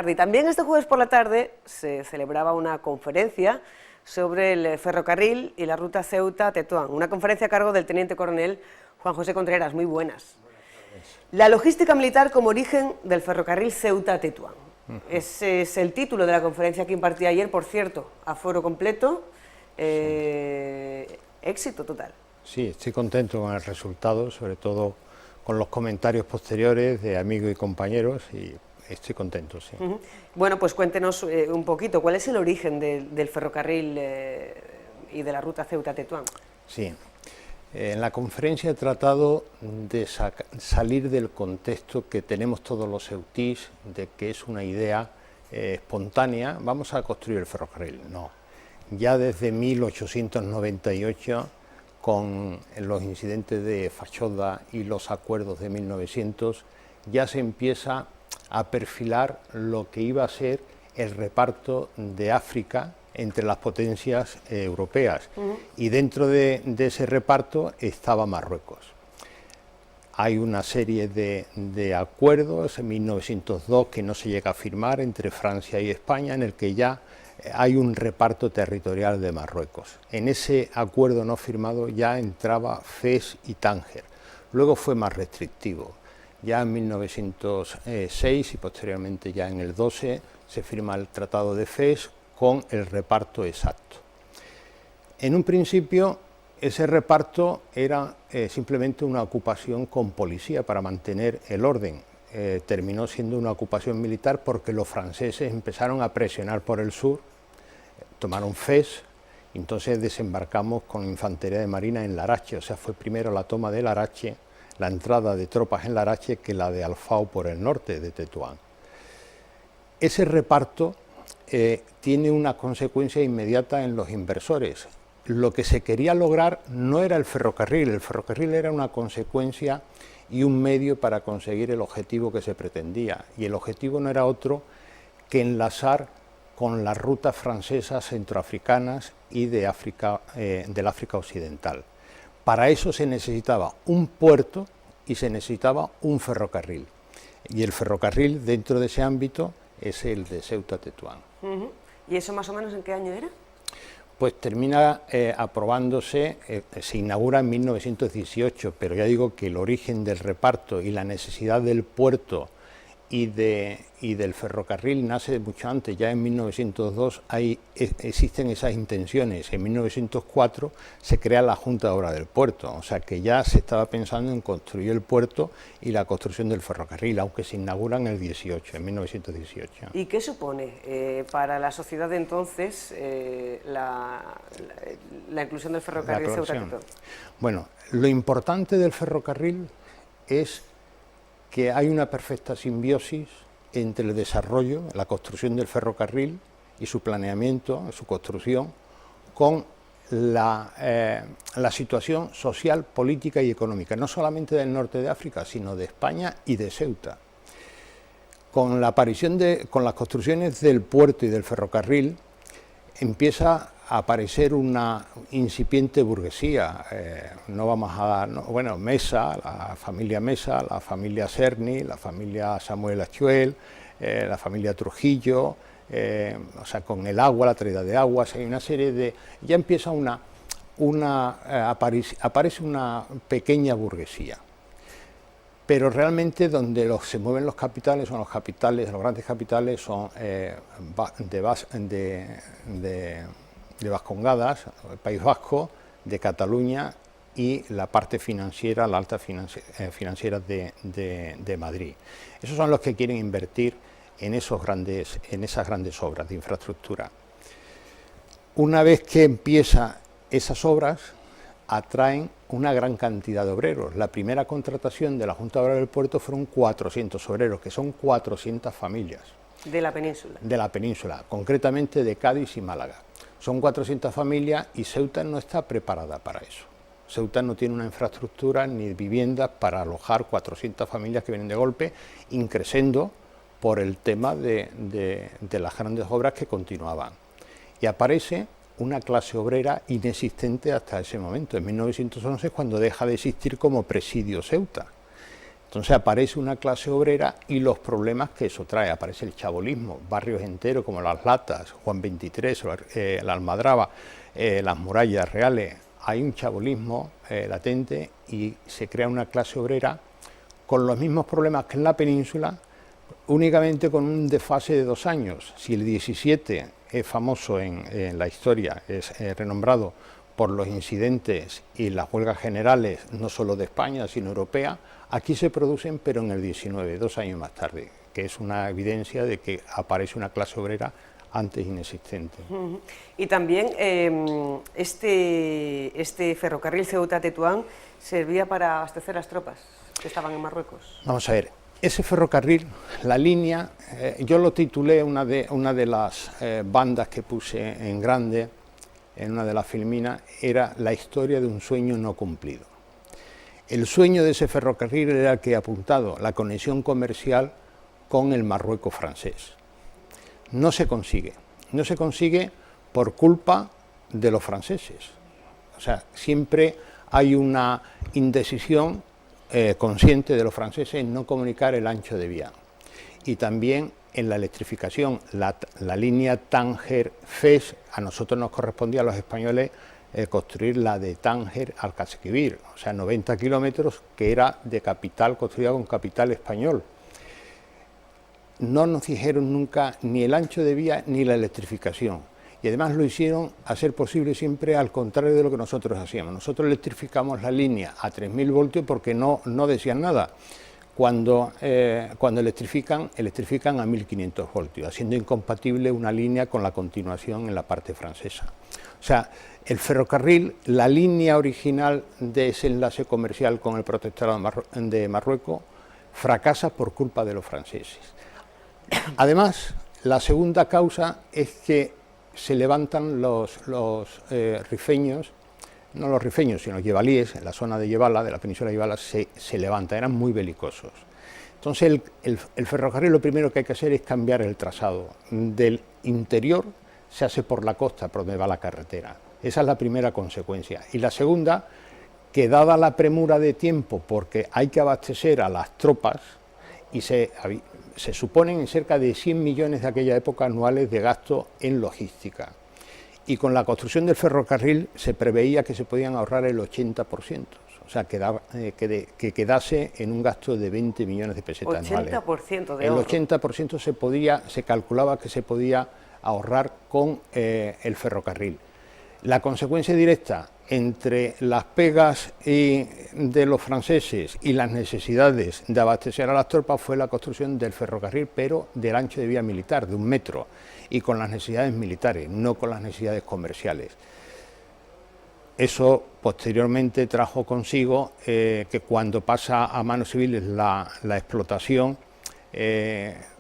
Y también este jueves por la tarde se celebraba una conferencia sobre el ferrocarril y la ruta Ceuta-Tetuán, una conferencia a cargo del teniente coronel Juan José Contreras. Muy buenas. La logística militar como origen del ferrocarril Ceuta-Tetuán. Ese es el título de la conferencia que impartí ayer, por cierto, aforo completo, éxito total. Sí, estoy contento con el resultado, sobre todo con los comentarios posteriores de amigos y compañeros, y estoy contento, sí. Bueno, pues cuéntenos un poquito, ¿cuál es el origen del ferrocarril y de la ruta Ceuta-Tetuán? Sí, en la conferencia he tratado de salir del contexto que tenemos todos los ceutís, de que es una idea espontánea, vamos a construir el ferrocarril. No, ya desde 1898, con los incidentes de Fachoda y los acuerdos de 1900, ya se empieza a perfilar lo que iba a ser el reparto de África entre las potencias europeas, y dentro de ese reparto estaba Marruecos. Hay una serie de acuerdos en 1902 que no se llega a firmar entre Francia y España, en el que ya hay un reparto territorial de Marruecos. En ese acuerdo no firmado ya entraba Fez y Tánger, luego fue más restrictivo. Ya en 1906 y posteriormente ya en el 12 se firma el Tratado de Fez con el reparto exacto. En un principio ese reparto era simplemente una ocupación con policía para mantener el orden. Terminó siendo una ocupación militar porque los franceses empezaron a presionar por el sur, tomaron Fez, entonces desembarcamos con infantería de marina en Larache, o sea, fue primero la toma de Larache, la entrada de tropas en Larache, que la de Alfao por el norte de Tetuán. Ese reparto tiene una consecuencia inmediata en los inversores. Lo que se quería lograr no era el ferrocarril era una consecuencia y un medio para conseguir el objetivo que se pretendía, y el objetivo no era otro que enlazar con las rutas francesas, centroafricanas y del África occidental. Para eso se necesitaba un puerto y se necesitaba un ferrocarril, y el ferrocarril dentro de ese ámbito es el de Ceuta-Tetuán. ¿Y eso más o menos en qué año era? Pues termina aprobándose, se inaugura en 1918, pero ya digo que el origen del reparto y la necesidad del puerto y del ferrocarril nace mucho antes. Ya en 1902 existen esas intenciones. En 1904 se crea la Junta de Obras del Puerto, o sea que ya se estaba pensando en construir el puerto y la construcción del ferrocarril, aunque se inaugura en el 18, en 1918. ¿Y qué supone para la sociedad de entonces la inclusión del ferrocarril Ceuta-Tetuán? Bueno, lo importante del ferrocarril es que hay una perfecta simbiosis entre el desarrollo, la construcción del ferrocarril y su planeamiento, su construcción, con la situación social, política y económica, no solamente del norte de África, sino de España y de Ceuta. Con la aparición con las construcciones del puerto y del ferrocarril, empieza a aparecer una incipiente burguesía. No vamos a dar, bueno, Mesa, la familia Cerny, la familia Samuel Achuel, la familia Trujillo, o sea, con el agua, la traída de aguas, hay una serie de... Ya empieza aparece una pequeña burguesía. Pero realmente donde se mueven los capitales, son los grandes capitales son de Vascongadas, el País Vasco, de Cataluña y la parte financiera, la alta financiera de Madrid. Esos son los que quieren invertir en esas grandes obras de infraestructura. Una vez que empiezan esas obras, atraen una gran cantidad de obreros. La primera contratación de la Junta de Obras del Puerto fueron 400 obreros, que son 400 familias. ¿De la península? De la península, concretamente de Cádiz y Málaga. Son 400 familias y Ceuta no está preparada para eso. Ceuta no tiene una infraestructura ni viviendas para alojar 400 familias que vienen de golpe, increciendo por el tema de las grandes obras que continuaban. Y aparece una clase obrera inexistente hasta ese momento. En 1911 es cuando deja de existir como presidio Ceuta. Entonces aparece una clase obrera y los problemas que eso trae. Aparece el chabolismo, barrios enteros como Las Latas, Juan 23, la Almadraba, las Murallas Reales. Hay un chabolismo latente y se crea una clase obrera con los mismos problemas que en la península, únicamente con un desfase de 2 años. Si el 17 es famoso en la historia, es renombrado por los incidentes y las huelgas generales, no solo de España, sino europea, aquí se producen, pero en el 19, 2 años más tarde, que es una evidencia de que aparece una clase obrera antes inexistente. Y también este ferrocarril Ceuta-Tetuán servía para abastecer las tropas que estaban en Marruecos. Vamos a ver, ese ferrocarril, la línea, yo lo titulé, una de las bandas que puse en grande, en una de las filminas, era la historia de un sueño no cumplido. El sueño de ese ferrocarril era el que he apuntado, la conexión comercial con el Marruecos francés. No se consigue por culpa de los franceses. O sea, siempre hay una indecisión consciente de los franceses en no comunicar el ancho de vía. Y también en la electrificación, la línea Tánger-Fez, a nosotros nos correspondía a los españoles construir la de Tánger al Guadalquivir, o sea, 90 kilómetros, que era de capital, construida con capital español. No nos dijeron nunca ni el ancho de vía ni la electrificación, y además lo hicieron a ser posible siempre al contrario de lo que nosotros hacíamos. Nosotros electrificamos la línea a 3000 voltios porque no decían nada. Cuando electrifican a 1500 voltios, haciendo incompatible una línea con la continuación en la parte francesa. O sea, el ferrocarril, la línea original de ese enlace comercial con el protectorado de Marruecos, fracasa por culpa de los franceses. Además, la segunda causa es que se levantan los rifeños, no los rifeños, sino los yebalíes, en la zona de Yebala, de la península de Yebala, se levantan, eran muy belicosos. Entonces el ferrocarril lo primero que hay que hacer es cambiar el trazado. Del interior se hace por la costa, por donde va la carretera. Esa es la primera consecuencia. Y la segunda, que dada la premura de tiempo, porque hay que abastecer a las tropas, y se suponen en cerca de 100 millones de aquella época anuales de gasto en logística. Y con la construcción del ferrocarril se preveía que se podían ahorrar el 80%, o sea, que quedase en un gasto de 20 millones de pesetas anuales. 80% de ahorro. El 80% se calculaba que se podía ahorrar con el ferrocarril. La consecuencia directa entre las pegas de los franceses y las necesidades de abastecer a las tropas fue la construcción del ferrocarril, pero del ancho de vía militar, de 1 metro, y con las necesidades militares, no con las necesidades comerciales. Eso posteriormente trajo consigo que cuando pasa a manos civiles la explotación,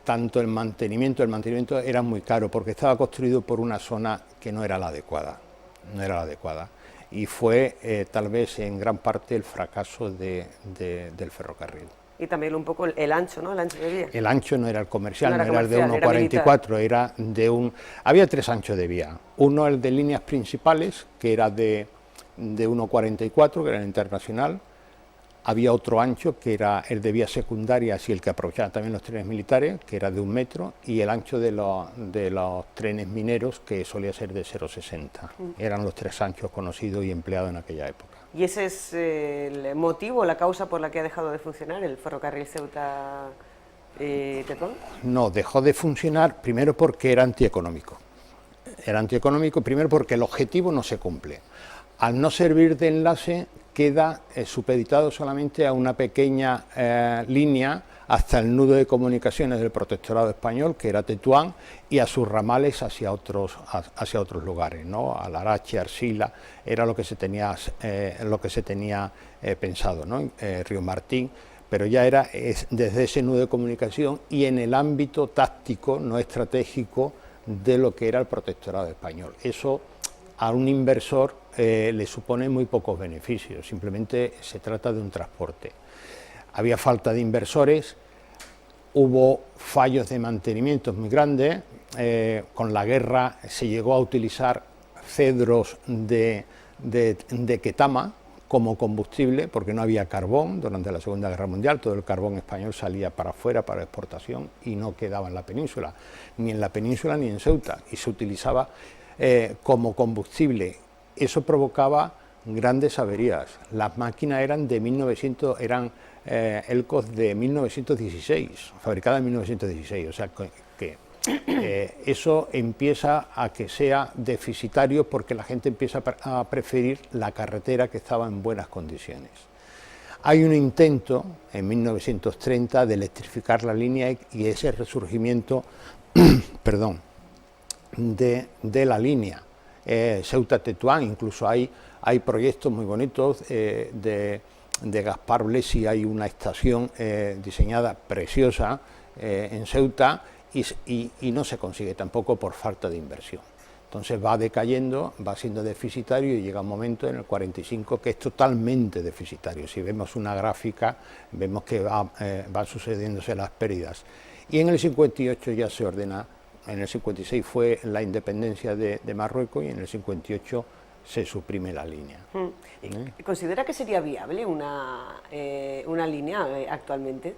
tanto el mantenimiento era muy caro, porque estaba construido por una zona que no era la adecuada. Y fue tal vez en gran parte el fracaso del ferrocarril. Y también un poco el ancho, ¿no? El ancho de vía. El ancho no era el comercial, no era el de 1,44, era de un... Había 3 anchos de vía. Uno el de líneas principales, que era de 1,44, que era el internacional. Había otro ancho, que era el de vías secundarias y el que aprovechaba también los trenes militares, que era de 1 metro, y el ancho de los trenes mineros, que solía ser de 0,60. Eran los 3 anchos conocidos y empleados en aquella época. ¿Y ese es el motivo, la causa por la que ha dejado de funcionar el ferrocarril Ceuta-Tetuán? No, dejó de funcionar primero porque era antieconómico. Era antieconómico primero porque el objetivo no se cumple. Al no servir de enlace, queda supeditado solamente a una pequeña línea hasta el nudo de comunicaciones del protectorado español, que era Tetuán, y a sus ramales hacia otros lugares, ¿no? A Larache, Arcila, era lo que se tenía pensado, ¿no? Río Martín, pero ya era desde ese nudo de comunicación y en el ámbito táctico, no estratégico, de lo que era el protectorado español. Eso a un inversor le supone muy pocos beneficios, simplemente se trata de un transporte. Había falta de inversores, hubo fallos de mantenimiento muy grandes, con la guerra se llegó a utilizar cedros de Ketama como combustible, porque no había carbón durante la Segunda Guerra Mundial, todo el carbón español salía para afuera para exportación y no quedaba en la península, ni en la península ni en Ceuta, y se utilizaba como combustible. Eso provocaba grandes averías. Las máquinas eran de 1900, Elcos de 1916, fabricadas en 1916, o sea que eso empieza a que sea deficitario porque la gente empieza a preferir la carretera que estaba en buenas condiciones. Hay un intento en 1930 de electrificar la línea y ese resurgimiento perdón, de la línea Ceuta-Tetuán. Incluso hay proyectos muy bonitos de Gaspar Blesi, hay una estación diseñada preciosa en Ceuta, y no se consigue tampoco por falta de inversión. Entonces va decayendo, va siendo deficitario y llega un momento en el 45 que es totalmente deficitario. Si vemos una gráfica, vemos que van sucediéndose las pérdidas. Y en el 58 ya se ordena, en el 56 fue la independencia de Marruecos y en el 58 se suprime la línea. ¿Considera que sería viable una línea actualmente?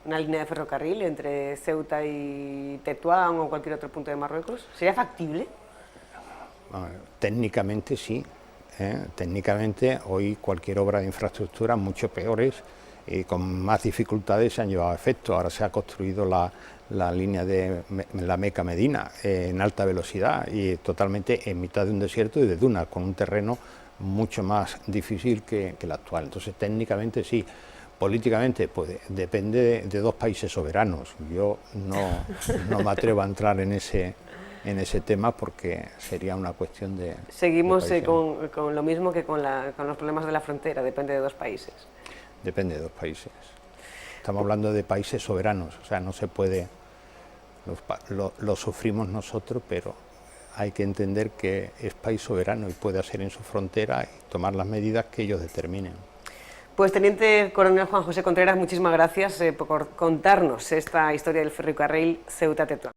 ¿Una línea de ferrocarril entre Ceuta y Tetuán o cualquier otro punto de Marruecos? ¿Sería factible? Técnicamente sí. Técnicamente hoy cualquier obra de infraestructura, mucho peores y con más dificultades, se han llevado a efecto. Ahora se ha construido la línea de la Meca-Medina en alta velocidad y totalmente en mitad de un desierto y de dunas, con un terreno mucho más difícil que el actual. Entonces técnicamente sí. Políticamente, pues depende de dos países soberanos. Yo no me atrevo a entrar en ese tema porque sería una cuestión de... Seguimos con lo mismo que con los problemas de la frontera, depende de dos países. Depende de dos países. Estamos hablando de países soberanos, o sea, no se puede... Lo sufrimos nosotros, pero hay que entender que es país soberano y puede hacer en su frontera y tomar las medidas que ellos determinen. Pues Teniente Coronel Juan José Contreras, muchísimas gracias por contarnos esta historia del ferrocarril Ceuta-Tetuán.